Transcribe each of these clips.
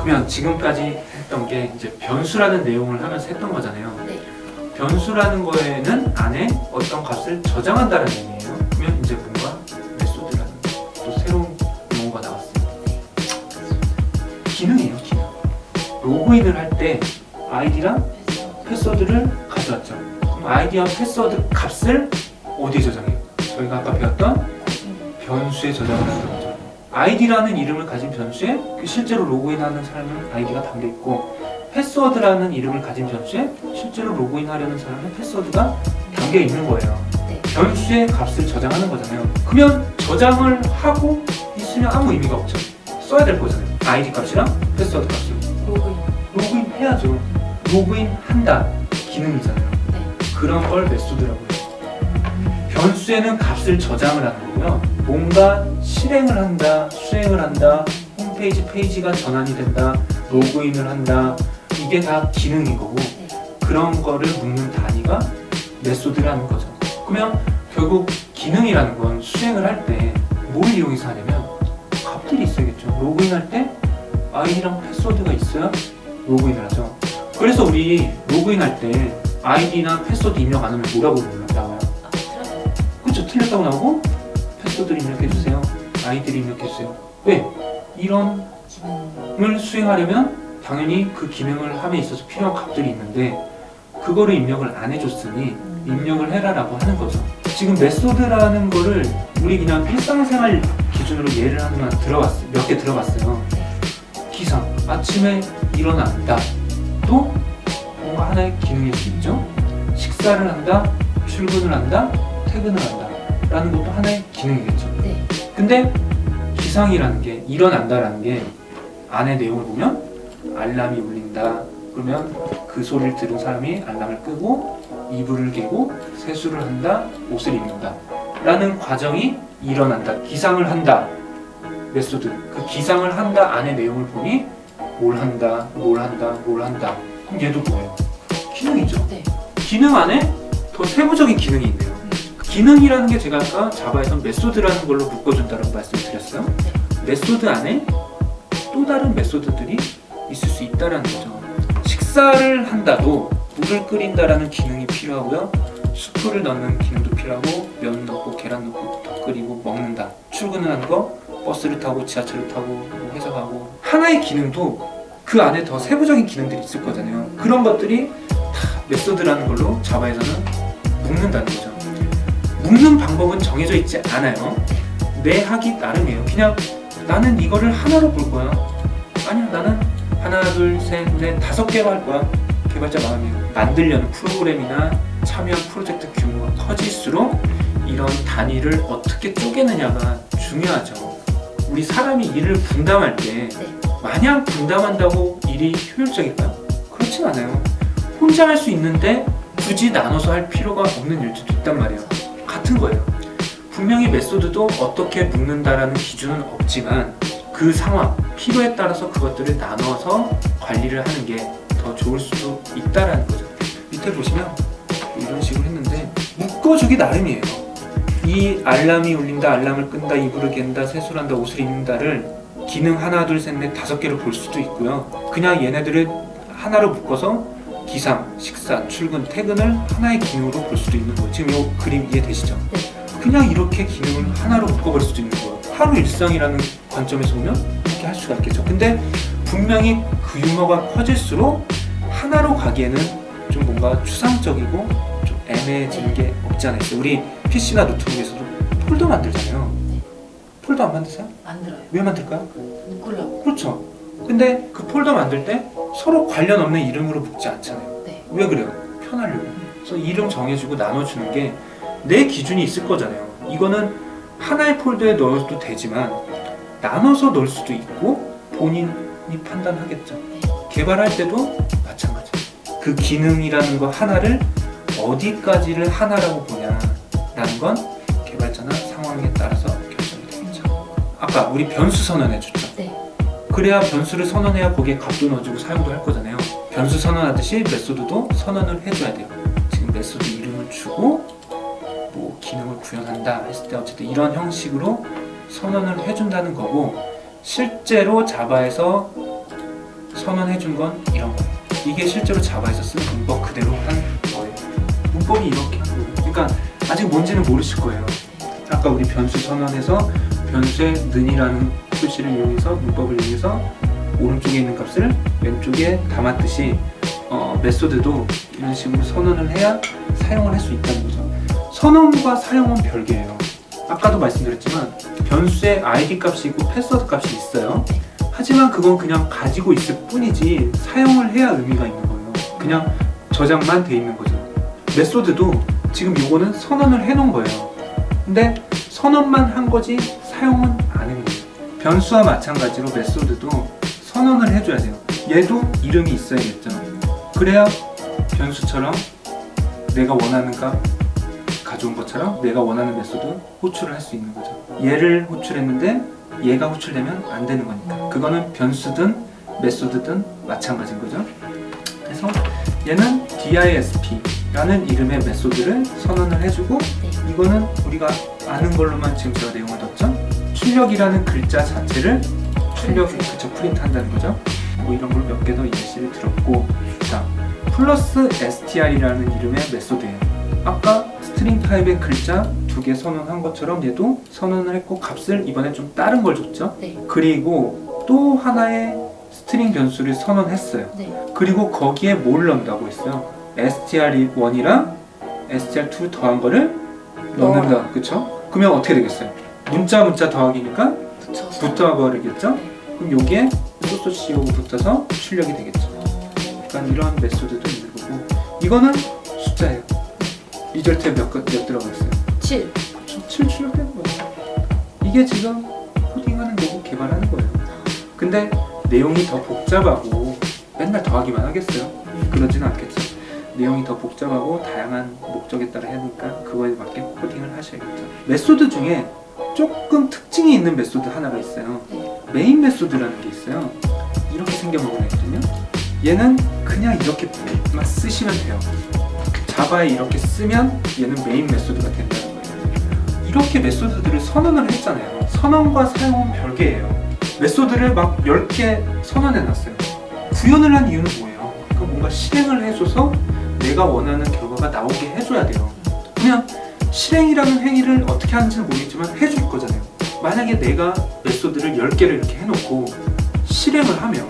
그러면 지금까지 했던 게 이제 변수라는 내용을 하면서 했던 거잖아요. 네. 변수라는 거에는 안에 어떤 값을 저장한다는 의미예요. 그러면 이제 뭔가 메소드라는 또 새로운 용어가 나왔어요. 기능이에요, 기능. 로그인을 할 때 아이디랑 패스워드를 가져왔죠. 그럼 아이디와 패스워드 값을 어디에 저장해요? 저희가 아까 배웠던 변수에 저장을 하는 거죠. 아이디라는 이름을 가진 변수에 실제로 로그인하는 사람은 아이디가 담겨 있고, 패스워드라는 이름을 가진 변수에 실제로 로그인하려는 사람은 패스워드가 담겨 있는 거예요. 네. 변수의 값을 저장하는 거잖아요. 그러면 저장을 하고 있으면 아무 의미가 없죠. 써야 될 거잖아요. 아이디 값이랑 패스워드 값을 로그인 해야죠. 로그인 한다 기능이잖아요. 네. 그런 걸 메소드라고 해요. 변수에는 값을 저장을 하는 거고요. 뭔가 실행을 한다, 수행을 한다, 홈페이지 페이지가 전환이 된다, 로그인을 한다, 이게 다 기능인 거고, 그런 거를 묻는 단위가 메소드라는 거죠. 그러면 결국 기능이라는 건 수행을 할 때 뭘 이용해서 하냐면 값들이 있어야겠죠. 로그인할 때 아이디랑 패스워드가 있어야 로그인을 하죠. 그래서 우리 로그인할 때 아이디나 패스워드 입력 안 하면 뭐라고 나와요? 그렇죠. 틀렸다고 나오고 패스워드를 입력해주세요. 아이디를 입력해주세요. 왜? 이런 기능을 수행하려면 당연히 그 기능을 함에 있어서 필요한 값들이 있는데 그거를 입력을 안 해줬으니 입력을 해라라고 하는 거죠. 지금 메소드라는 거를 우리 그냥 일상생활 기준으로 예를 하나만 몇 개 들어봤어요. 기상, 아침에 일어난다. 또 뭔가 하나의 기능일 수 있죠. 식사를 한다, 출근을 한다, 퇴근을 한다 라는 것도 하나의 기능이겠죠. 네. 근데 기상이라는 게, 일어난다라는 게 안에 내용을 보면 알람이 울린다. 그러면 그 소리를 들은 사람이 알람을 끄고 이불을 개고 세수를 한다, 옷을 입는다 라는 과정이 일어난다, 기상을 한다. 메소드, 그 기상을 한다 안의 내용을 보니 뭘 한다, 뭘 한다, 뭘 한다. 그럼 얘도 뭐예요? 기능이죠. 네. 기능 안에 더 세부적인 기능이 있네요. 기능이라는 게 제가 아까 자바에서 메소드라는 걸로 묶어준다고 말씀드렸어요. 메소드 안에 또 다른 메소드들이 있을 수 있다는 거죠. 식사를 한다도 물을 끓인다라는 기능이 필요하고요. 수프를 넣는 기능도 필요하고, 면 넣고 계란 넣고 더 끓이고 먹는다. 출근을 하는 거, 버스를 타고 지하철을 타고 뭐 회사 가고, 하나의 기능도 그 안에 더 세부적인 기능들이 있을 거잖아요. 그런 것들이 다 메소드라는 걸로 자바에서는 묶는다는 거죠. 묶는 방법은 정해져 있지 않아요. 내 하기 나름이에요. 그냥 나는 이거를 하나로 볼 거야. 아니야, 나는 하나, 둘, 셋, 넷, 5개로 할 거야. 개발자 마음이에요. 만들려는 프로그램이나 참여한 프로젝트 규모가 커질수록 이런 단위를 어떻게 쪼개느냐가 중요하죠. 우리 사람이 일을 분담할 때 마냥 분담한다고 일이 효율적일까요? 그렇진 않아요. 혼자 할 수 있는데 굳이 나눠서 할 필요가 없는 일들도 있단 말이에요. 같은 거예요. 분명히 메소드도 어떻게 묶는다라는 기준은 없지만 그 상황, 필요에 따라서 그것들을 나눠서 관리를 하는 게 더 좋을 수도 있다라는 거죠. 밑에 보시면 이런 식으로 했는데 묶어주기 나름이에요. 이 알람이 울린다, 알람을 끈다, 이불을 갠다, 세수를 한다, 옷을 입는다를 기능 하나, 둘, 셋, 넷, 5개로 볼 수도 있고요. 그냥 얘네들을 하나로 묶어서 기상, 식사, 출근, 퇴근을 하나의 기능으로 볼 수도 있는 거예요. 지금 이 그림 이해되시죠? 그냥 이렇게 기능을 하나로 묶어볼 수도 있는 거예요. 하루 일상이라는 관점에서 보면 이렇게 할 수가 있겠죠. 근데 분명히 그 규모가 커질수록 하나로 가기에는 좀 뭔가 추상적이고 좀 애매해지는 게 없지 않아 있어요. 우리 PC나 노트북에서도 폴더 만들잖아요. 폴더 안 만드세요? 만들어요. 왜 만들까요? 묶으려고. 그렇죠. 근데 그 폴더 만들 때 서로 관련 없는 이름으로 묶지 않잖아요. 네. 왜 그래요? 편하려고. 그래서 이름 정해주고 나눠주는 게 내 기준이 있을 거잖아요. 이거는 하나의 폴더에 넣어도 되지만 나눠서 넣을 수도 있고 본인이 판단하겠죠. 개발할 때도 마찬가지. 그 기능이라는 거 하나를 어디까지를 하나라고 보냐라는 건 개발자나 상황에 따라서 결정이 되겠죠. 아까 우리 변수 선언해줬죠. 네. 그래야 변수를 선언해야 거기에 값도 넣어주고 사용도 할 거잖아요. 변수 선언하듯이 메소드도 선언을 해줘야 돼요. 지금 메소드 이름을 주고 뭐 기능을 구현한다 했을 때 어쨌든 이런 형식으로 선언을 해준다는 거고, 실제로 자바에서 선언해준 건 이런 거예요. 이게 실제로 자바에서 쓴 문법 그대로 한 거예요. 문법이 이렇게 한 거예요. 그러니까 아직 뭔지는 모르실 거예요. 아까 우리 변수 선언해서 변수의 는이라는 표시를 이용해서, 문법을 이용해서 오른쪽에 있는 값을 왼쪽에 담았듯이 메소드도 이런 식으로 선언을 해야 사용을 할 수 있다는 거죠. 선언과 사용은 별개예요. 아까도 말씀드렸지만 변수에 id 값이 있고 패스워드 값이 있어요. 하지만 그건 그냥 가지고 있을 뿐이지 사용을 해야 의미가 있는 거예요. 그냥 저장만 돼 있는 거죠. 메소드도 지금 요거는 선언을 해놓은 거예요. 근데 선언만 한 거지 사용은 안 한 거예요. 변수와 마찬가지로 메소드도 선언을 해줘야 돼요. 얘도 이름이 있어야겠죠. 그래야 변수처럼 내가 원하는 값 가져온 것처럼 내가 원하는 메소드 호출을 할 수 있는 거죠. 얘를 호출했는데 얘가 호출되면 안 되는 거니까. 그거는 변수든 메소드든 마찬가지인 거죠. 그래서 얘는 disp라는 이름의 메소드를 선언을 해주고, 이거는 우리가 아는 걸로만 지금 제가 내용을 넣었죠. 출력이라는 글자 자체를 프린트 한다는 거죠. 뭐 이런 걸 몇 개 더 예시를 들었고, 자, 플러스 str이라는 이름의 메소드예요. 아까 스트링 타입의 글자 2개 선언한 것처럼 얘도 선언을 했고 값을 이번에 좀 다른 걸 줬죠. 네. 그리고 또 하나의 스트링 변수를 선언했어요. 네. 그리고 거기에 뭘 넣는다고 했어요? str1이랑 str2를 더한 거를 넣는다. 그쵸? 그러면 어떻게 되겠어요? 문자 더하기니까 붙어버리겠죠? 네. 그럼 여기에 +co 붙어서 출력이 되겠죠. 그러니까 이런 메소드도 있는 거고, 이거는 숫자예요. 리절트에 몇 들어가 있어요? 7. 7 출력되는 거예요. 이게 지금 코딩하는 거고 개발하는 거예요. 근데 내용이 더 복잡하고 맨날 더하기만 하겠어요? 그러지는 않겠죠. 내용이 더 복잡하고 다양한 목적에 따라 해야 하니까 그거에 맞게 코딩을 하셔야겠죠. 메소드 중에 조금 특징이 있는 메소드 하나가 있어요. 메인 메소드라는 게 있어요. 이렇게 생겨먹거든요. 얘는 그냥 이렇게만 쓰시면 돼요. 자바에 이렇게 쓰면 얘는 메인 메소드가 된다는 거예요. 이렇게 메소드들을 선언을 했잖아요. 선언과 사용은 별개예요. 메소드를 막 10개 선언해놨어요. 구현을 한 이유는 뭐예요? 그러니까 뭔가 실행을 해줘서 내가 원하는 결과가 나오게 해줘야 돼요. 그냥 실행이라는 행위를 어떻게 하는지는 모르겠지만 해줄 거잖아요. 만약에 내가 메소드를 10개를 이렇게 해놓고 실행을 하면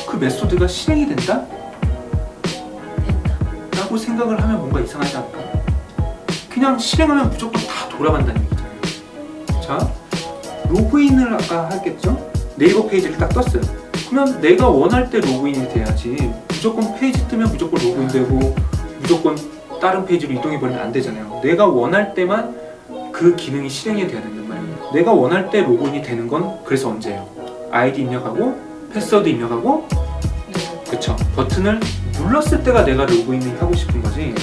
그 메소드가 실행이 된다? 라고 생각을 하면 뭔가 이상하지 않을까? 그냥 실행하면 무조건 다 돌아간다는 얘기잖아요. 자, 로그인을 아까 하겠죠? 네이버 페이지를 딱 떴어요. 그러면 내가 원할 때 로그인이 돼야지, 무조건 페이지 뜨면 무조건 로그인되고 무조건 다른 페이지로 이동해버리면 안 되잖아요. 내가 원할 때만 그 기능이 실행이 돼야 된단 말이에요. 내가 원할 때 로그인이 되는 건 그래서 언제예요? 아이디 입력하고 패스워드 입력하고, 그쵸? 버튼을 눌렀을 때가 내가 로그인을 하고 싶은 거지,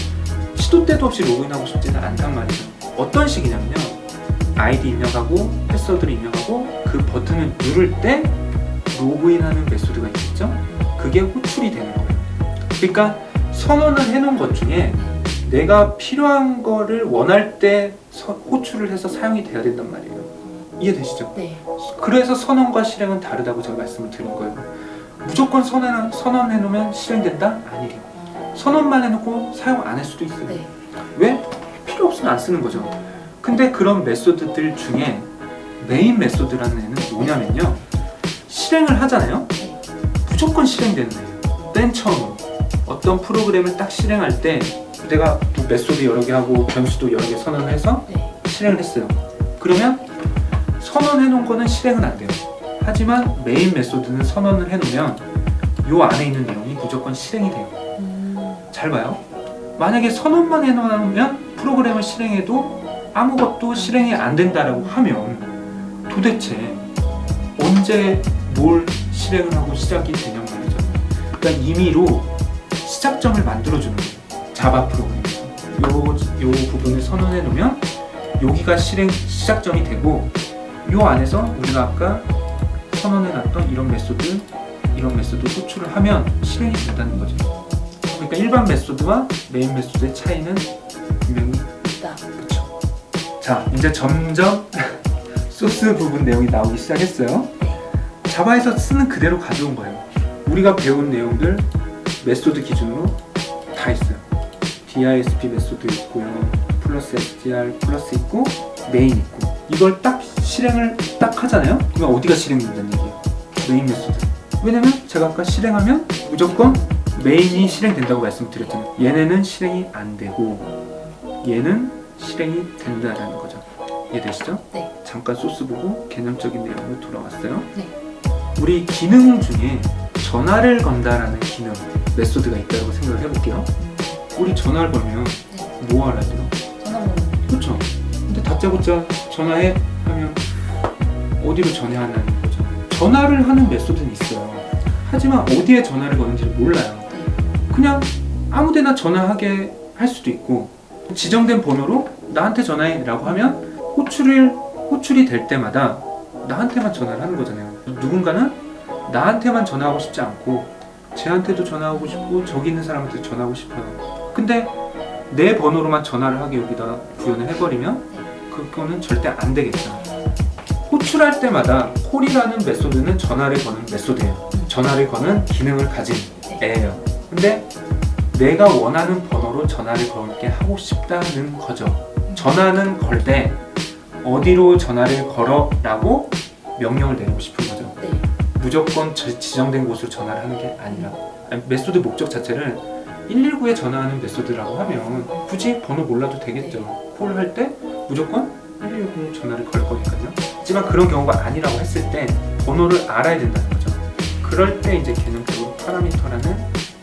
시도 때도 없이 로그인하고 싶지는 않단 말이죠. 어떤 식이냐면요, 아이디 입력하고 패스워드를 입력하고 그 버튼을 누를 때 로그인하는 메소드가 있겠죠? 그게 호출이 되는 거예요. 그러니까 선언을 해놓은 것 중에 내가 필요한 거를 원할 때 호출을 해서 사용이 돼야 된단 말이에요. 이해되시죠? 네. 그래서 선언과 실행은 다르다고 제가 말씀을 드린 거예요. 무조건 선언해놓으면 실행된다? 아니래요. 선언만 해놓고 사용 안 할 수도 있어요. 네. 왜? 필요 없으면 안 쓰는 거죠. 근데 그런 메소드들 중에 메인 메소드라는 애는 뭐냐면요, 실행을 하잖아요. 무조건 실행되는 애예요. 맨 처음 어떤 프로그램을 딱 실행할 때 내가 메소드 여러 개 하고 변수도 여러 개 선언을 해서 실행을 했어요. 그러면 선언해 놓은 거는 실행은 안 돼요. 하지만 메인 메소드는 선언을 해놓으면 요 안에 있는 내용이 무조건 실행이 돼요. 잘 봐요. 만약에 선언만 해놓으면 프로그램을 실행해도 아무것도 실행이 안 된다라고 하면 도대체 언제 뭘 실행을 하고 시작이 되냔 말이죠. 그러니까 임의로 시작점을 만들어주는 거예요. 자바 프로그램에서 요 부분을 선언해 놓으면 여기가 시작점이 되고, 요 안에서 우리가 아까 선언해 놨던 이런 메소드 호출을 하면 실행이 된다는 거죠. 그러니까 일반 메소드와 메인 메소드의 차이는 분명히 있다. 그렇죠. 자, 이제 점점 소스 부분 내용이 나오기 시작했어요. 자바에서 쓰는 그대로 가져온 거예요. 우리가 배운 내용들 메소드 기준으로 다 있어요. DISP 메소드 있고요, 플러스 SDR 플러스 있고, 메인 있고. 이걸 딱 실행을 딱 하잖아요. 그럼 어디가 실행된다는 얘기예요? 메인 메소드. 왜냐면 제가 아까 실행하면 무조건 메인이 실행된다고 말씀드렸잖아요. 얘네는 실행이 안 되고 얘는 실행이 된다라는 거죠. 이해되시죠? 네. 잠깐 소스 보고 개념적인 내용으로 돌아왔어요. 네. 우리 기능 중에 전화를 건다라는 기능, 메소드가 있다고 생각을 해볼게요. 우리 전화를 걸면 네. 뭐 알아야 돼요? 전화번호. 그렇죠. 근데 다짜고짜 전화해 하면 어디로 전화하는 거죠? 전화를 하는 메소드는 있어요. 하지만 어디에 전화를 거는지를 몰라요. 네. 그냥 아무데나 전화하게 할 수도 있고, 지정된 번호로 나한테 전화해라고 하면 호출이 될 때마다 나한테만 전화를 하는 거잖아요. 누군가는 나한테만 전화하고 싶지 않고 쟤한테도 전화하고 싶고 저기 있는 사람한테도 전화하고 싶어요. 근데 내 번호로만 전화를 하게 여기다 구현을 해버리면 그거는 절대 안 되겠죠. 호출할 때마다 콜이라는 메소드는 전화를 거는 메소드예요. 전화를 거는 기능을 가진 애예요. 근데 내가 원하는 번호로 전화를 걸게 하고 싶다는 거죠. 전화는 걸 때 어디로 전화를 걸어 라고 명령을 내리고 싶은 거죠. 네. 무조건 지정된 곳으로 전화를 하는 게 아니라, 메소드 목적 자체를 119에 전화하는 메소드라고 하면 굳이 번호 몰라도 되겠죠. 콜을 할 때 무조건 119로 전화를 걸 거니까요. 하지만 그런 경우가 아니라고 했을 때 번호를 알아야 된다는 거죠. 그럴 때 이제 개념적으로 파라미터라는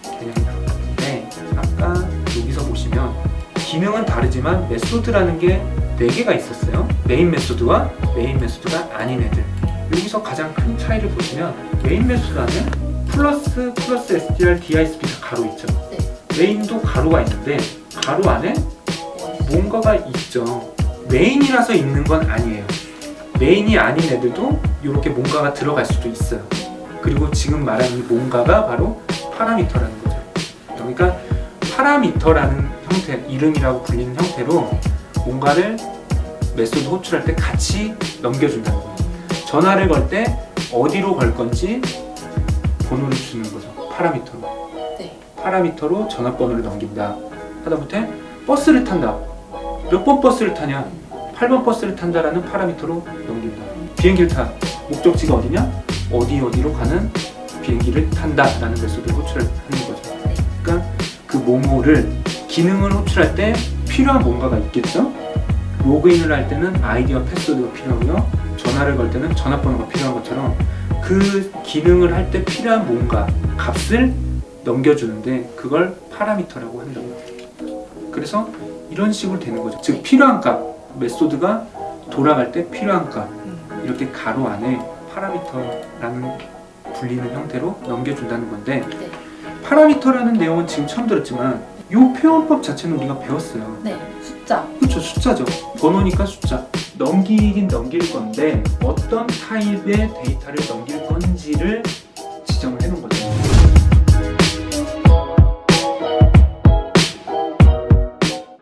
개념이 나오는데, 아까 여기서 보시면 기능은 다르지만 메소드라는 게 4개가 있었어요. 메인 메소드와 메인 메소드가 아닌 애들. 여기서 가장 큰 차이를 보시면 메인 메소드 안에 플러스 SDR, DISP 다 가로 있죠. 네. 메인도 가로가 있는데 가로 안에 뭔가가 있죠. 메인이라서 있는 건 아니에요. 메인이 아닌 애들도 이렇게 뭔가가 들어갈 수도 있어요. 그리고 지금 말하는 이 뭔가가 바로 파라미터라는 거죠. 그러니까 파라미터라는 형태, 이름이라고 불리는 형태로 뭔가를 메소드 호출할 때 같이 넘겨준다는 거예요. 전화를 걸 때 어디로 걸 건지 번호를 주는 거죠. 파라미터로. 네. 파라미터로 전화번호를 넘긴다. 하다못해 버스를 탄다. 몇 번 버스를 타냐? 8번 버스를 탄다라는 파라미터로 넘긴다. 비행기를 타. 목적지가 어디냐? 어디로 가는 비행기를 탄다라는 메소드를 호출하는 거죠. 그러니까 그 뭐뭐를, 기능을 호출할 때 필요한 뭔가가 있겠죠? 로그인을 할 때는 아이디와 패스워드가 필요하고요. 전화를 걸 때는 전화번호가 필요한 것처럼 그 기능을 할 때 필요한 뭔가, 값을 넘겨주는데 그걸 파라미터라고 한다고. 그래서 이런 식으로 되는 거죠. 즉 필요한 값, 메소드가 돌아갈 때 필요한 값, 이렇게 가로 안에 파라미터라는 불리는 형태로 넘겨준다는 건데, 네. 파라미터라는 내용은 지금 처음 들었지만 이 표현법 자체는 우리가 배웠어요. 네. 숫자. 그렇죠, 숫자죠. 번호니까 숫자. 넘기긴 넘길 건데 어떤 타입의 데이터를 넘길 건지를 지정을 해놓은